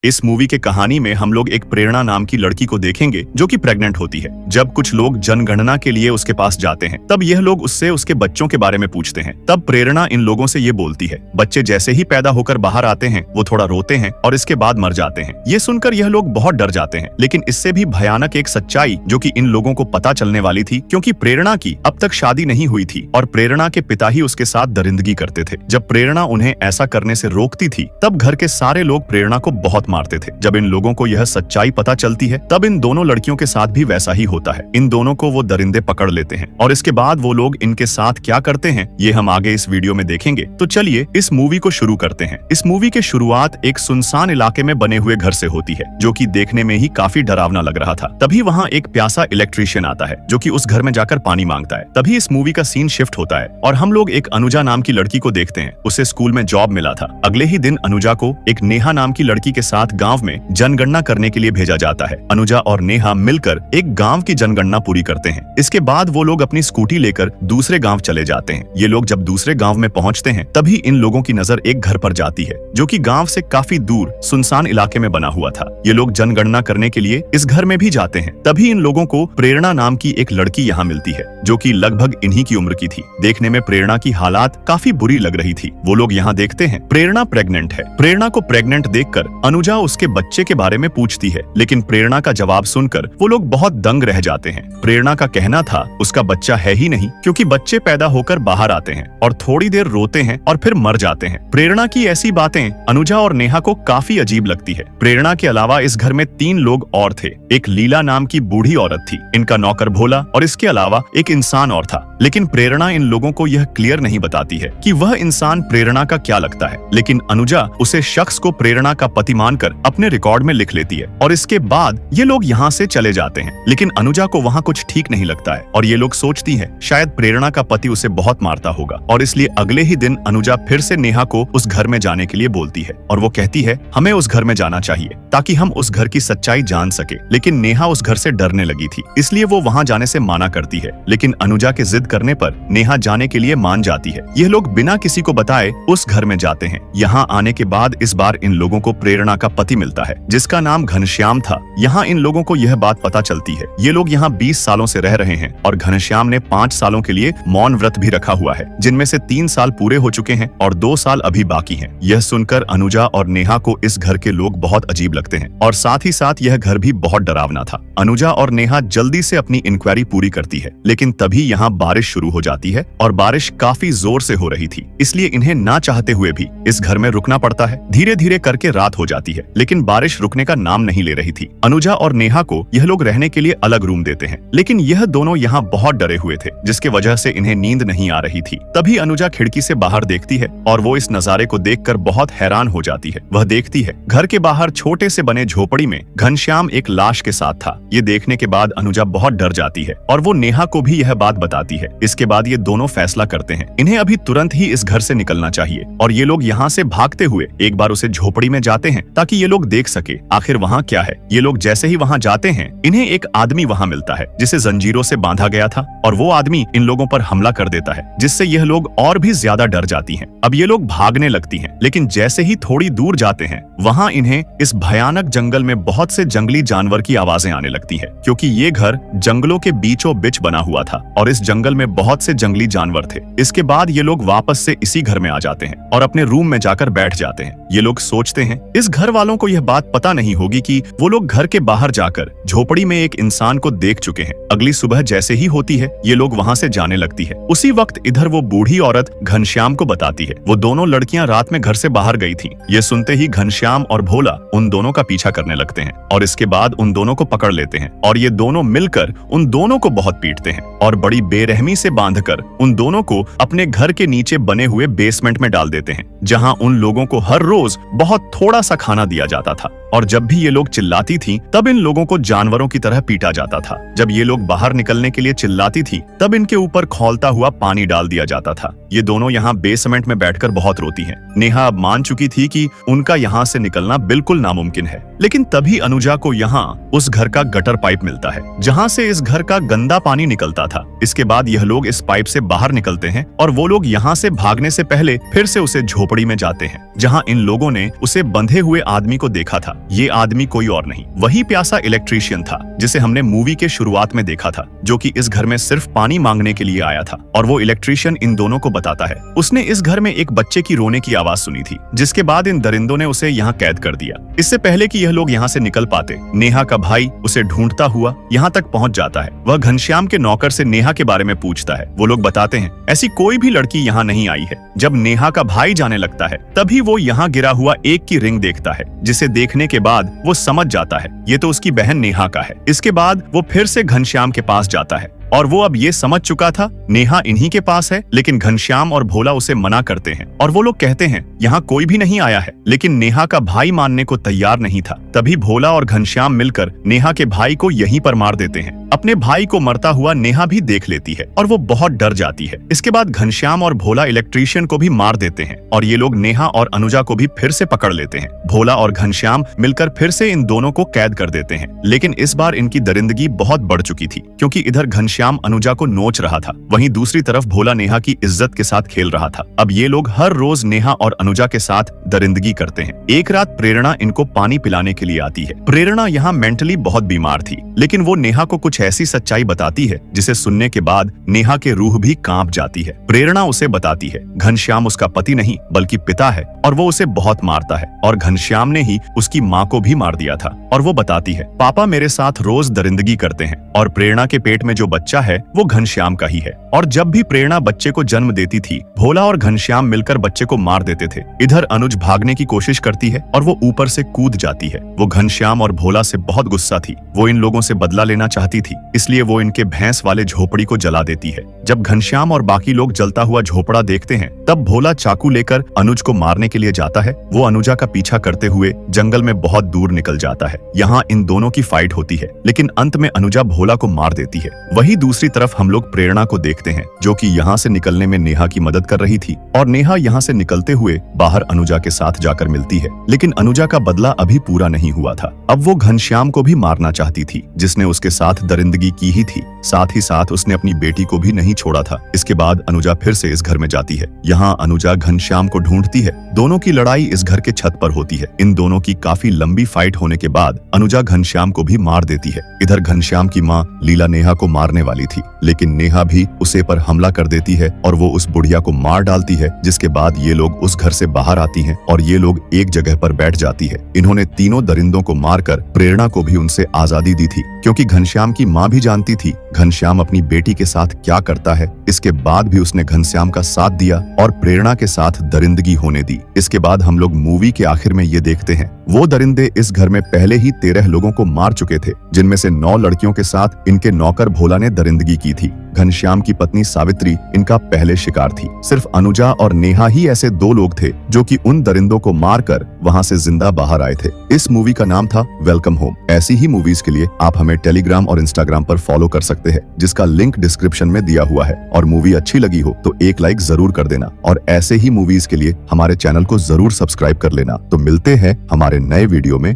इस मूवी के कहानी में हम लोग एक प्रेरणा नाम की लड़की को देखेंगे जो कि प्रेग्नेंट होती है। जब कुछ लोग जनगणना के लिए उसके पास जाते हैं तब यह लोग उससे उसके बच्चों के बारे में पूछते हैं। तब प्रेरणा इन लोगों से ये बोलती है, बच्चे जैसे ही पैदा होकर बाहर आते हैं वो थोड़ा रोते हैं और इसके बाद मर जाते हैं। ये सुनकर यह लोग बहुत डर जाते हैं, लेकिन इससे भी भयानक एक सच्चाई जो कि इन लोगों को पता चलने वाली थी, क्योंकि प्रेरणा की अब तक शादी नहीं हुई थी और प्रेरणा के पिता ही उसके साथ दरिंदगी करते थे। जब प्रेरणा उन्हें ऐसा करने से रोकती थी तब घर के सारे लोग प्रेरणा को बहुत मारते थे। जब इन लोगों को यह सच्चाई पता चलती है तब इन दोनों लड़कियों के साथ भी वैसा ही होता है। इन दोनों को वो दरिंदे पकड़ लेते हैं और इसके बाद वो लोग इनके साथ क्या करते हैं ये हम आगे इस वीडियो में देखेंगे। तो चलिए इस मूवी को शुरू करते हैं। इस मूवी की शुरुआत एक सुनसान इलाके में बने हुए घर से होती है जो कि देखने में ही काफी डरावना लग रहा था। तभी वहाँ एक प्यासा इलेक्ट्रीशियन आता है जो कि उस घर में जाकर पानी मांगता है। तभी इस मूवी का सीन शिफ्ट होता है और हम लोग एक अनुजा नाम की लड़की को देखते हैं। उसे स्कूल में जॉब मिला था। अगले ही दिन अनुजा को एक नेहा नाम की लड़की के साथ गाँव में जनगणना करने के लिए भेजा जाता है। अनुजा और नेहा मिलकर एक गांव की जनगणना पूरी करते हैं। इसके बाद वो लोग अपनी स्कूटी लेकर दूसरे गांव चले जाते हैं। ये लोग जब दूसरे गांव में पहुंचते हैं तभी इन लोगों की नजर एक घर पर जाती है जो कि गांव से काफी दूर सुनसान इलाके में बना हुआ था। ये लोग जनगणना करने के लिए इस घर में भी जाते हैं। तभी इन लोगों को प्रेरणा नाम की एक लड़की यहाँ मिलती है जो कि लगभग इन्हीं की उम्र की थी। देखने में प्रेरणा की हालात काफी बुरी लग रही थी। वो लोग यहाँ देखते हैं प्रेरणा प्रेग्नेंट है। प्रेरणा को प्रेग्नेंट देखकर अनुजा उसके बच्चे के बारे में पूछती है, लेकिन प्रेरणा का जवाब सुनकर वो लोग बहुत दंग रह जाते हैं। प्रेरणा का कहना था उसका बच्चा है ही नहीं, क्योंकि बच्चे पैदा होकर बाहर आते हैं और थोड़ी देर रोते हैं और फिर मर जाते हैं। प्रेरणा की ऐसी बातें अनुजा और नेहा को काफी अजीब लगती है। प्रेरणा के अलावा इस घर में 3 लोग और थे। एक लीला नाम की बूढ़ी औरत थी, इनका नौकर भोला और इसके अलावा एक इंसान और था। लेकिन प्रेरणा इन लोगों को यह क्लियर नहीं बताती है कि वह इंसान प्रेरणा का क्या लगता है। लेकिन अनुजा उसे शख्स को प्रेरणा का पति मानकर अपने रिकॉर्ड में लिख लेती है और इसके बाद ये लोग यहाँ से चले जाते हैं। लेकिन अनुजा को वहाँ कुछ ठीक नहीं लगता है और ये लोग सोचती है शायद प्रेरणा का पति उसे बहुत मारता होगा, और इसलिए अगले ही दिन अनुजा फिर से नेहा को उस घर में जाने के लिए बोलती है और वो कहती है हमें उस घर में जाना चाहिए ताकि हम उस घर की सच्चाई जान सके। लेकिन नेहा उस घर से डरने लगी थी, इसलिए वो वहाँ जाने से माना करती है। लेकिन अनुजा के जिद करने पर नेहा जाने के लिए मान जाती है। ये लोग बिना किसी को बताए उस घर में जाते हैं। यहाँ आने के बाद इस बार इन लोगों को प्रेरणा का पति मिलता है जिसका नाम घनश्याम था। यहाँ इन लोगों को यह बात पता चलती है। ये लोग यहाँ 20 सालों से रह रहे हैं और घनश्याम ने 5 सालों के लिए मौन व्रत भी रखा हुआ है, जिनमें से 3 साल पूरे हो चुके हैं और 2 साल अभी बाकी हैं। यह सुनकर अनुजा और नेहा को इस घर के लोग बहुत अजीब लगते हैं और साथ ही साथ यह घर भी बहुत डरावना था। अनुजा और नेहा जल्दी से अपनी इंक्वायरी पूरी करती है, लेकिन तभी यहाँ बारिश शुरू हो जाती है और बारिश काफी जोर से हो रही थी, इसलिए इन्हें ना चाहते हुए भी इस घर में रुकना पड़ता है। धीरे धीरे करके रात हो जाती है, लेकिन बारिश रुकने का नाम नहीं ले रही थी। अनुजा और नेहा को यह लोग रहने के लिए अलग रूम देते हैं, लेकिन यह दोनों यहाँ बहुत डरे हुए थे, जिसके वजह से इन्हें नींद नहीं आ रही थी। तभी अनुजा खिड़की से बाहर देखती है और वो इस नजारे को देखकर बहुत हैरान हो जाती है। वह देखती है घर के बाहर छोटे से बने झोपड़ी में घनश्याम एक लाश के साथ था। ये देखने के बाद अनुजा बहुत डर जाती है और वो नेहा को भी यह बात बताती है। इसके बाद ये दोनों फैसला करते हैं इन्हें अभी तुरंत ही इस घर से निकलना चाहिए और ये लोग यहाँ से भागते हुए एक बार उसे झोपड़ी में जाते हैं ताकि ये लोग देख सके आखिर वहाँ क्या है। ये लोग जैसे ही वहाँ जाते हैं इन्हें एक आदमी वहाँ मिलता है जिसे जंजीरों से बांधा गया था और वो आदमी इन लोगों पर हमला कर देता है, जिससे यह लोग और भी ज्यादा डर जाती हैं। अब ये लोग भागने लगती हैं, लेकिन जैसे ही थोड़ी दूर जाते हैं वहाँ इन्हें इस भयानक जंगल में बहुत से जंगली जानवर की आवाजें आने लगती हैं, क्योंकि ये घर जंगलों के बीचों बीच बना हुआ था और इस जंगल में बहुत से जंगली जानवर थे। इसके बाद ये लोग वापस से इसी घर में आ जाते हैं और अपने रूम में जाकर बैठ जाते हैं। ये लोग सोचते हैं इस घर वालों को यह बात पता नहीं होगी कि वो लोग घर के बाहर जाकर झोपड़ी में एक इंसान को देख चुके हैं। अगली सुबह जैसे ही होती है ये लोग वहाँ से जाने लगती है। उसी वक्त इधर वो बूढ़ी औरत घनश्याम को बताती है वो दोनों लड़कियां रात में घर से बाहर गई थीं। ये सुनते ही घनश्याम और भोला उन दोनों का पीछा करने लगते हैं और इसके बाद उन दोनों को पकड़ लेते हैं और ये दोनों मिलकर उन दोनों को बहुत पीटते हैं और बड़ी बेरहमी से बांधकर उन दोनों को अपने घर के नीचे बने हुए बेसमेंट में डाल देते हैं, जहाँ उन लोगों को हर रोज बहुत थोड़ा सा खाना दिया जाता था। और जब भी ये लोग चिल्लाती थीं, तब इन लोगों को जानवरों की तरह पीटा जाता था। जब ये लोग बाहर निकलने के लिए चिल्लाती थी तब इनके ऊपर खौलता हुआ पानी डाल दिया जाता था। ये दोनों यहाँ बेसमेंट में बैठकर बहुत रोती हैं। नेहा अब मान चुकी थी कि उनका यहाँ से निकलना बिल्कुल नामुमकिन है, लेकिन तभी अनुजा को यहाँ उस घर का गटर पाइप मिलता है जहाँ से इस घर का गंदा पानी निकलता था। इसके बाद यह लोग इस पाइप से बाहर निकलते हैं और वो लोग यहाँ से भागने से पहले फिर से उसे झोपड़ी में जाते हैं, जहाँ इन लोगों ने उसे बंधे हुए आदमी को देखा था। ये आदमी कोई और नहीं, वही प्यासा इलेक्ट्रीशियन था जिसे हमने मूवी के शुरुआत में देखा था, जो कि इस घर में सिर्फ पानी मांगने के लिए आया था। और वो इलेक्ट्रीशियन इन दोनों को बताता है उसने इस घर में एक बच्चे की रोने की आवाज सुनी थी, जिसके बाद इन दरिंदों ने उसे यहाँ कैद कर दिया। इससे पहले कि यह लोग यहाँ से निकल पाते, नेहा का भाई उसे ढूंढता हुआ यहाँ तक पहुँच जाता है। वह घनश्याम के नौकर से नेहा के बारे में पूछता है। वो लोग बताते हैं ऐसी कोई भी लड़की यहाँ नहीं आई है। जब नेहा का भाई जाने लगता है तभी वो यहाँ गिरा हुआ एक की रिंग देखता है, जिसे देखने के बाद वो समझ जाता है ये तो उसकी बहन नेहा का है। इसके बाद वो फिर से घनश्याम के पास जाता है और वो अब ये समझ चुका था नेहा इन्हीं के पास है, लेकिन घनश्याम और भोला उसे मना करते हैं और वो लोग कहते हैं यहाँ कोई भी नहीं आया है। लेकिन नेहा का भाई मानने को तैयार नहीं था। तभी भोला और घनश्याम मिलकर नेहा के भाई को यहीं पर मार देते हैं। अपने भाई को मरता हुआ नेहा भी देख लेती है और वो बहुत डर जाती है। इसके बाद घनश्याम और भोला इलेक्ट्रीशियन को भी मार देते हैं और ये लोग नेहा और अनुजा को भी फिर से पकड़ लेते हैं। भोला और घनश्याम मिलकर फिर से इन दोनों को कैद कर देते हैं, लेकिन इस बार इनकी दरिंदगी बहुत बढ़ चुकी थी, क्योंकि इधर घनश्याम अनुजा को नोच रहा था, वहीं दूसरी तरफ भोला नेहा की इज्जत के साथ खेल रहा था। अब ये लोग हर रोज नेहा और अनुजा के साथ दरिंदगी करते हैं। एक रात प्रेरणा इनको पानी पिलाने के लिए आती है। प्रेरणा यहाँ मेंटली बहुत बीमार थी, लेकिन वो नेहा को कुछ ऐसी सच्चाई बताती है जिसे सुनने के बाद नेहा के रूह भी कांप जाती है। प्रेरणा उसे बताती है घनश्याम उसका पति नहीं बल्कि पिता है और वो उसे बहुत मारता है और घनश्याम ने ही उसकी माँ को भी मार दिया था। और वो बताती है पापा मेरे साथ रोज दरिंदगी करते हैं और प्रेरणा के पेट में जो बच्चा है वो घनश्याम का ही है। और जब भी प्रेरणा बच्चे को जन्म देती थी, भोला और घनश्याम मिलकर बच्चे को मार देते थे। इधर अनुज भागने की कोशिश करती है और वो ऊपर से कूद जाती है। वो घनश्याम और भोला से बहुत गुस्सा थी। वो इन लोगों से बदला लेना चाहती थी, इसलिए वो इनके भैंस वाले झोपड़ी को जला देती है। जब घनश्याम और बाकी लोग जलता हुआ झोपड़ा देखते हैं, तब भोला चाकू लेकर अनुज को मारने के लिए जाता है। वो अनुजा का पीछा करते हुए जंगल में बहुत दूर निकल जाता है। यहाँ इन दोनों की फाइट होती है, लेकिन अंत में अनुजा भोला को मार देती है। वही दूसरी तरफ हम लोग प्रेरणा को देखते हैं, जो कि यहाँ से निकलने में नेहा की मदद कर रही थी और नेहा यहाँ से निकलते हुए बाहर अनुजा के साथ जाकर मिलती है। लेकिन अनुजा का बदला अभी पूरा नहीं हुआ था। अब वो घनश्याम को भी मारना चाहती थी, जिसने उसके साथ दरिंदगी की ही थी। साथ ही साथ उसने अपनी बेटी को भी नहीं छोड़ा था। इसके बाद अनुजा फिर से इस घर में जाती है। यहाँ अनुजा घनश्याम को ढूंढती है। दोनों की लड़ाई इस घर के छत पर होती है। इन दोनों की काफी लंबी फाइट होने के बाद अनुजा घनश्याम को भी मार देती है। इधर घनश्याम की माँ लीला नेहा को मारने वाली थी, लेकिन नेहा भी उसे पर हमला कर देती है और वो उस बुढ़िया को मार डालती है। जिसके बाद ये लोग उस घर से बाहर आती हैं और ये लोग एक जगह पर बैठ जाती है। इन्होंने तीनों दरिंदों को मारकर प्रेरणा को भी उनसे आजादी दी थी, क्योंकि घनश्याम की माँ भी जानती थी घनश्याम अपनी बेटी के साथ क्या करता है। इसके बाद भी उसने घनश्याम का साथ दिया और प्रेरणा के साथ दरिंदगी होने दी। इसके बाद हम लोग मूवी के आखिर में ये देखते हैं वो दरिंदे इस घर में पहले ही 13 लोगों को मार चुके थे, जिनमें से 9 लड़कियों के साथ इनके नौकर भोला ने दरिंदगी की थी। घनश्याम की पत्नी सावित्री इनका पहले शिकार थी। सिर्फ अनुजा और नेहा ही ऐसे 2 लोग थे जो कि उन दरिंदों को मारकर वहां से जिंदा बाहर आए थे। इस मूवी का नाम था वेलकम होम। ऐसी ही मूवीज के लिए आप हमें टेलीग्राम और इंस्टाग्राम पर फॉलो कर सकते हैं, जिसका लिंक डिस्क्रिप्शन में दिया हुआ है। और मूवी अच्छी लगी हो तो एक लाइक जरूर कर देना और ऐसे ही मूवीज के लिए हमारे चैनल को जरूर सब्सक्राइब कर लेना। तो मिलते हैं हमारे नए वीडियो में।